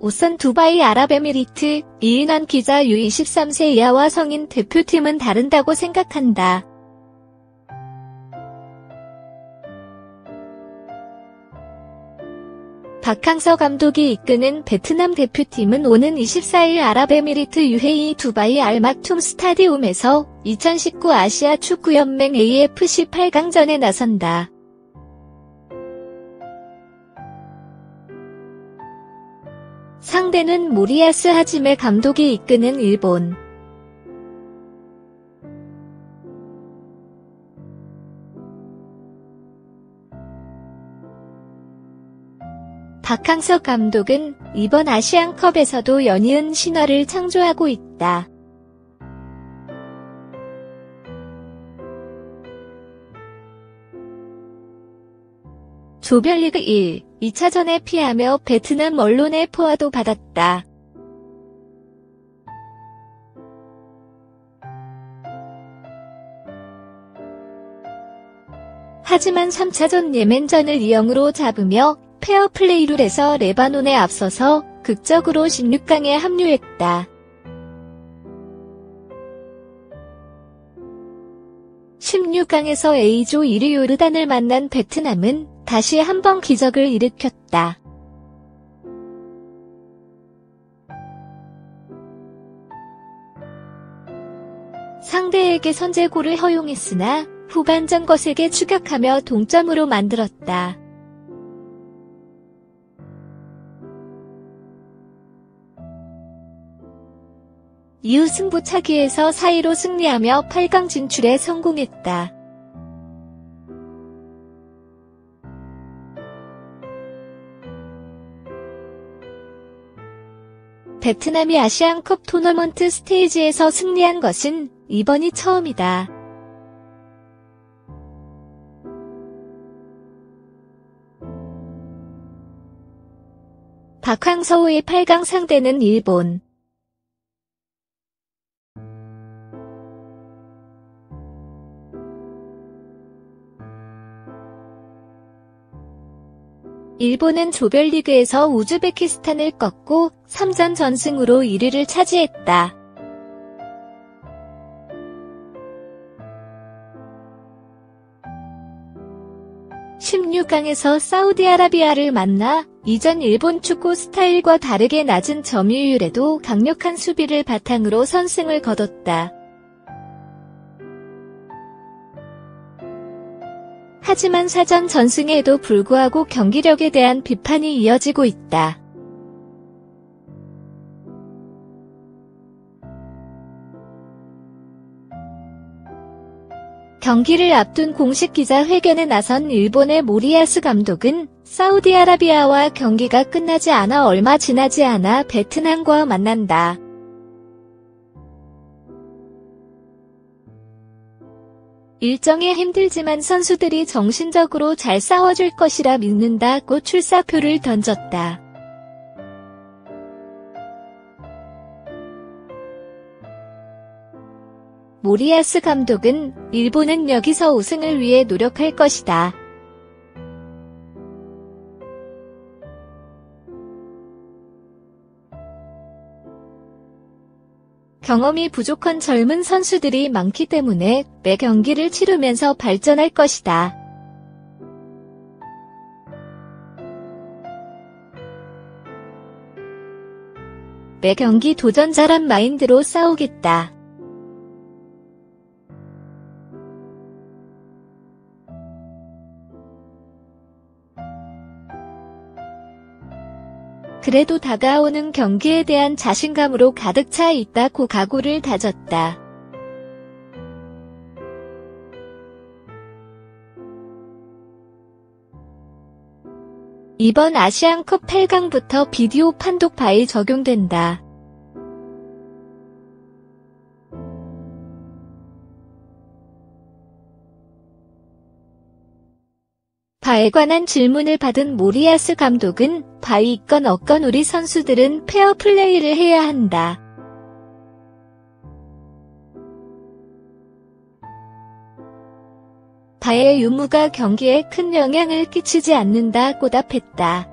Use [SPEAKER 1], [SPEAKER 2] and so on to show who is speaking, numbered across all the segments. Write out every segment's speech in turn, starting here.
[SPEAKER 1] 우선 두바이 아랍에미리트 이인환 기자 U23세 이하와 성인 대표팀은 다른다고 생각한다. 박항서 감독이 이끄는 베트남 대표팀은 오는 24일 아랍에미리트 UAE 두바이 알막툼 스타디움에서 2019 아시아 축구연맹 AFC 8강전에 나선다. 상대는 모리야스 하지메 감독이 이끄는 일본. 박항서 감독은 이번 아시안컵에서도 연이은 신화를 창조하고 있다. 조별리그 1, 2차전에 피하며 베트남 언론의 포화도 받았다. 하지만 3차전 예멘전을 2-0으로 잡으며 페어플레이 룰에서 레바논에 앞서서 극적으로 16강에 합류했다. 16강에서 A조 1위 요르단을 만난 베트남은 다시 한번 기적을 일으켰다. 상대에게 선제골을 허용했으나 후반전 거세게 추격하며 동점으로 만들었다. 이후 승부차기에서 4-2로 승리하며 8강 진출에 성공했다. 베트남이 아시안컵 토너먼트 스테이지에서 승리한 것은 이번이 처음이다. 박항서의 8강 상대는 일본. 일본은 조별리그에서 우즈베키스탄을 꺾고 3전 전승으로 1위를 차지했다. (16강에서) 사우디아라비아를 만나 이전 일본 축구 스타일과 다르게 낮은 점유율에도 강력한 수비를 바탕으로 선승을 거뒀다. 하지만 4전 전승에도 불구하고 경기력에 대한 비판이 이어지고 있다. 경기를 앞둔 공식 기자회견에 나선 일본의 모리야스 감독은 사우디아라비아와 경기가 끝나지 않아 얼마 지나지 않아 베트남과 만난다. 일정이 힘들지만 선수들이 정신적으로 잘 싸워줄 것이라 믿는다고 출사표를 던졌다. 모리야스 감독은 일본은 여기서 우승을 위해 노력할 것이다. 경험이 부족한 젊은 선수들이 많기 때문에 매 경기를 치르면서 발전할 것이다. 매 경기 도전자란 마인드로 싸우겠다. 그래도 다가오는 경기에 대한 자신감으로 가득 차 있다고 각오를 다졌다. 이번 아시안컵 8강부터 비디오 판독 바이 적용된다. 바에 관한 질문을 받은 모리야스 감독은 바이 있건 없건 우리 선수들은 페어플레이를 해야 한다. 바의 유무가 경기에 큰 영향을 끼치지 않는다고 답했다.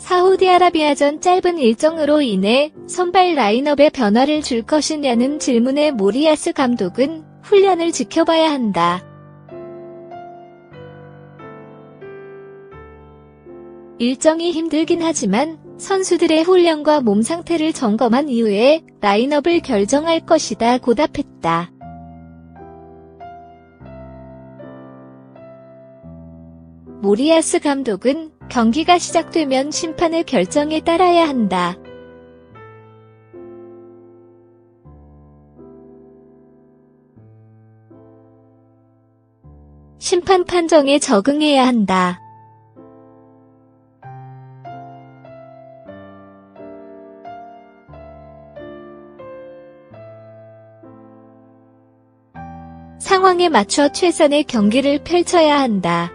[SPEAKER 1] 사우디아라비아전 짧은 일정으로 인해 선발 라인업에 변화를 줄 것이냐는 질문에 모리아스 감독은 훈련을 지켜봐야 한다. 일정이 힘들긴 하지만 선수들의 훈련과 몸 상태를 점검한 이후에 라인업을 결정할 것이다 고 답했다. 모리아스 감독은 경기가 시작되면 심판의 결정에 따라야 한다. 심판 판정에 적응해야 한다. 상황에 맞춰 최선의 경기를 펼쳐야 한다.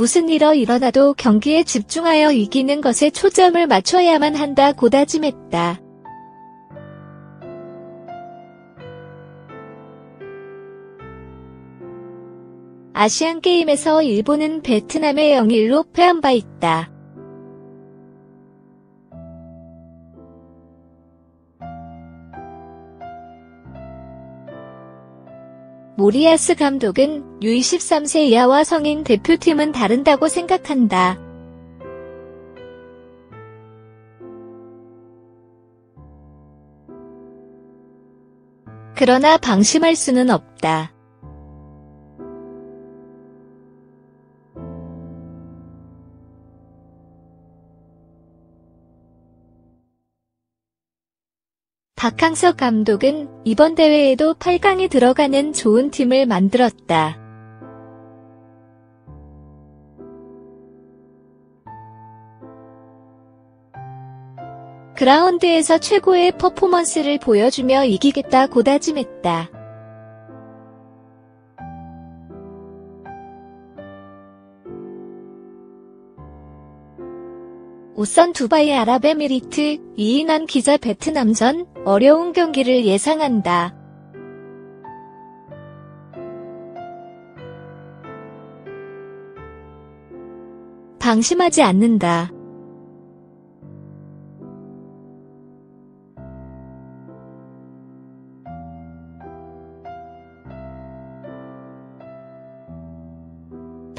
[SPEAKER 1] 무슨 일이 일어나도 경기에 집중하여 이기는 것에 초점을 맞춰야만 한다고 다짐했다. 아시안게임에서 일본은 베트남에 0-1로 패한 바 있다. 모리아스 감독은 U23세 이하와 성인 대표팀은 다른다고 생각한다. 그러나 방심할 수는 없다. 박항서 감독은 이번 대회에도 8강에 들어가는 좋은 팀을 만들었다. 그라운드에서 최고의 퍼포먼스를 보여주며 이기겠다고 다짐했다. 우선 두바이 아랍에미리트 이인환 기자 베트남전 어려운 경기를 예상한다. 방심하지 않는다.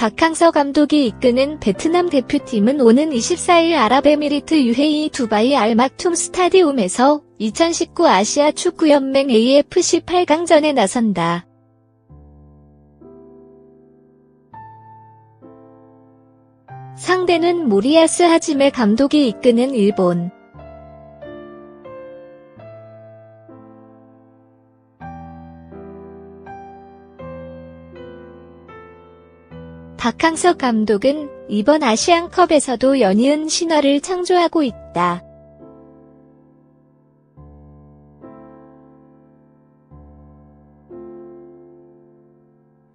[SPEAKER 1] 박항서 감독이 이끄는 베트남 대표팀은 오는 24일 아랍에미리트 UAE 두바이 알막툼 스타디움에서 2019 아시아 축구연맹 AFC 8강전에 나선다. 상대는 모리아스 하지메 감독이 이끄는 일본. 박항서 감독은 이번 아시안컵에서도 연이은 신화를 창조하고 있다.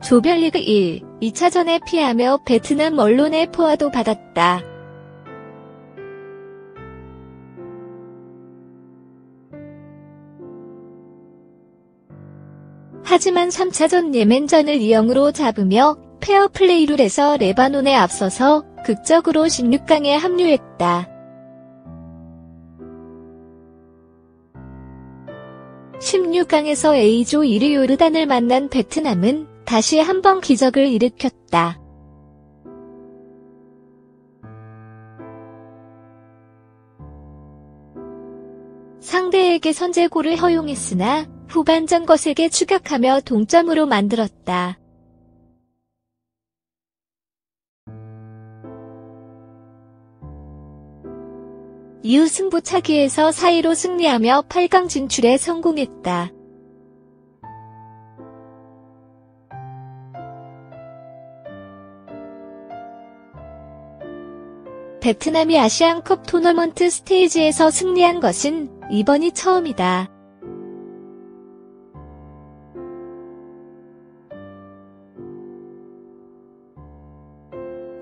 [SPEAKER 1] 조별리그 1, 2차전에 피하며 베트남 언론의 포화도 받았다. 하지만 3차전 예멘전을 2-0으로 잡으며 페어플레이 룰에서 레바논에 앞서서 극적으로 16강에 합류했다. 16강에서 A조 1위 요르단을 만난 베트남은 다시 한번 기적을 일으켰다. 상대에게 선제골을 허용했으나 후반전 거세게 추격하며 동점으로 만들었다. 이후 승부차기에서 4-2로 승리하며 8강 진출에 성공했다. 베트남이 아시안컵 토너먼트 스테이지에서 승리한 것은 이번이 처음이다.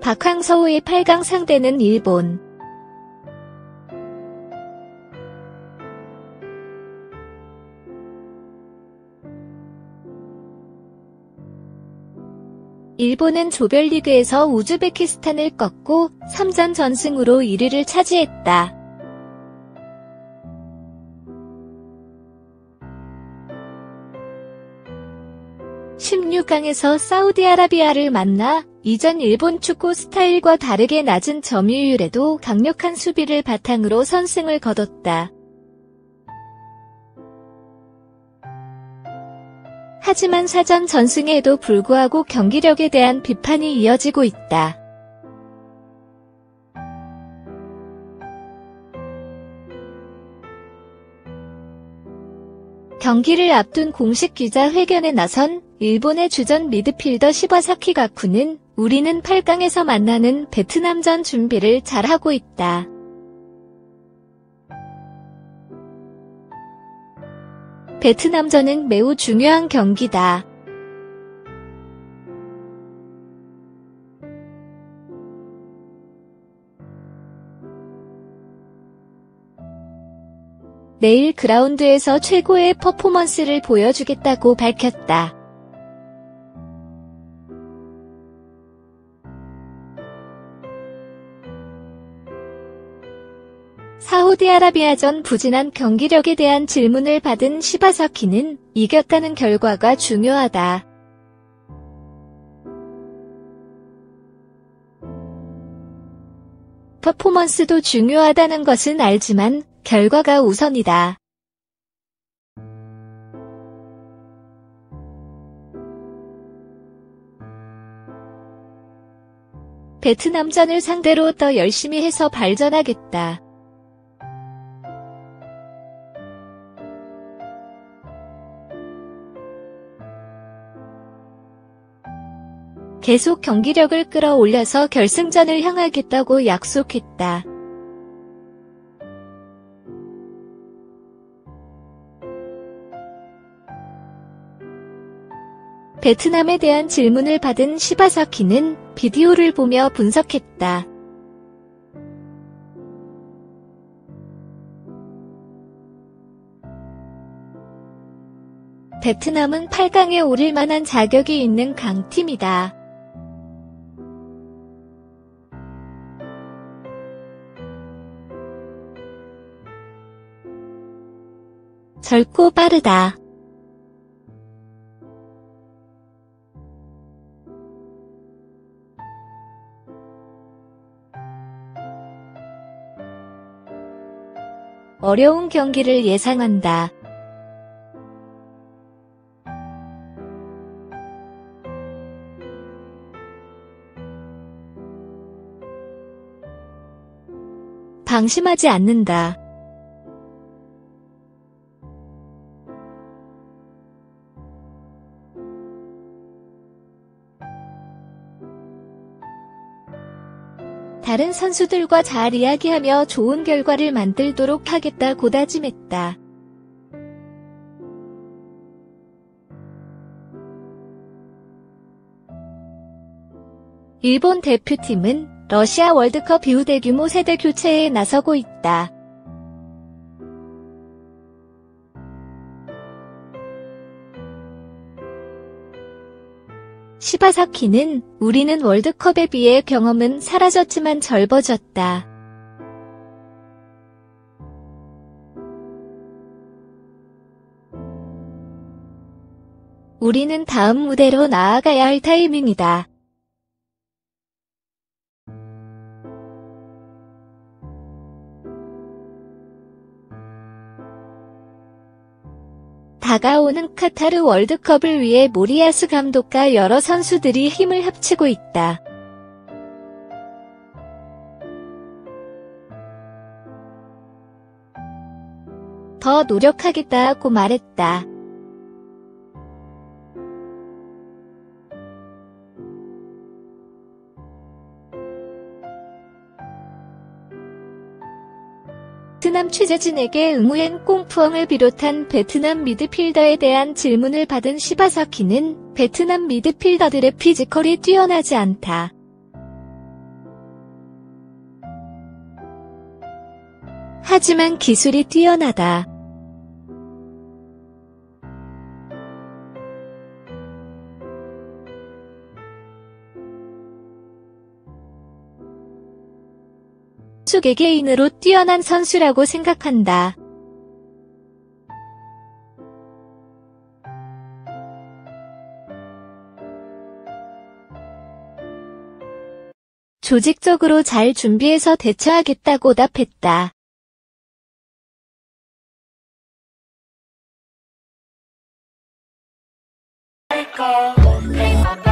[SPEAKER 1] 박항서의 8강 상대는 일본. 일본은 조별리그에서 우즈베키스탄을 꺾고 3전 전승으로 1위를 차지했다. 16강에서 사우디아라비아를 만나 이전 일본 축구 스타일과 다르게 낮은 점유율에도 강력한 수비를 바탕으로 선승을 거뒀다. 하지만 4전 전승에도 불구하고 경기력에 대한 비판이 이어지고 있다. 경기를 앞둔 공식 기자회견에 나선 일본의 주전 미드필더 시바사키 가쿠는 우리는 8강에서 만나는 베트남전 준비를 잘하고 있다. 베트남전은 매우 중요한 경기다. 내일 그라운드에서 최고의 퍼포먼스를 보여주겠다고 밝혔다. 사우디아라비아전 부진한 경기력에 대한 질문을 받은 시바사키는 이겼다는 결과가 중요하다. 퍼포먼스도 중요하다는 것은 알지만 결과가 우선이다. 베트남전을 상대로 더 열심히 해서 발전하겠다. 계속 경기력을 끌어올려서 결승전을 향하겠다고 약속했다. 베트남에 대한 질문을 받은 시바사키는 비디오를 보며 분석했다. 베트남은 8강에 오를 만한 자격이 있는 강팀이다. 젊고 빠르다. 어려운 경기를 예상한다. 방심하지 않는다. 다른 선수들과 잘 이야기하며 좋은 결과를 만들도록 하겠다고 다짐했다. 일본 대표팀은 러시아 월드컵 이후 대규모 세대 교체에 나서고 있다. 시바사키는 우리는 월드컵에 비해 경험은 사라졌지만 젊어졌다. 우리는 다음 무대로 나아가야 할 타이밍이다. 다가오는 카타르 월드컵을 위해 모리아스 감독과 여러 선수들이 힘을 합치고 있다. 더 노력하겠다고 말했다. 베트남 취재진에게 응우엔 꽁푸엉을 비롯한 베트남 미드필더에 대한 질문을 받은 시바사키는 베트남 미드필더들의 피지컬이 뛰어나지 않다. 하지만 기술이 뛰어나다. 선수 개개인으로 뛰어난 선수라고 생각한다. 조직적으로 잘 준비해서 대처하겠다고 답했다.
[SPEAKER 2] Let go, take my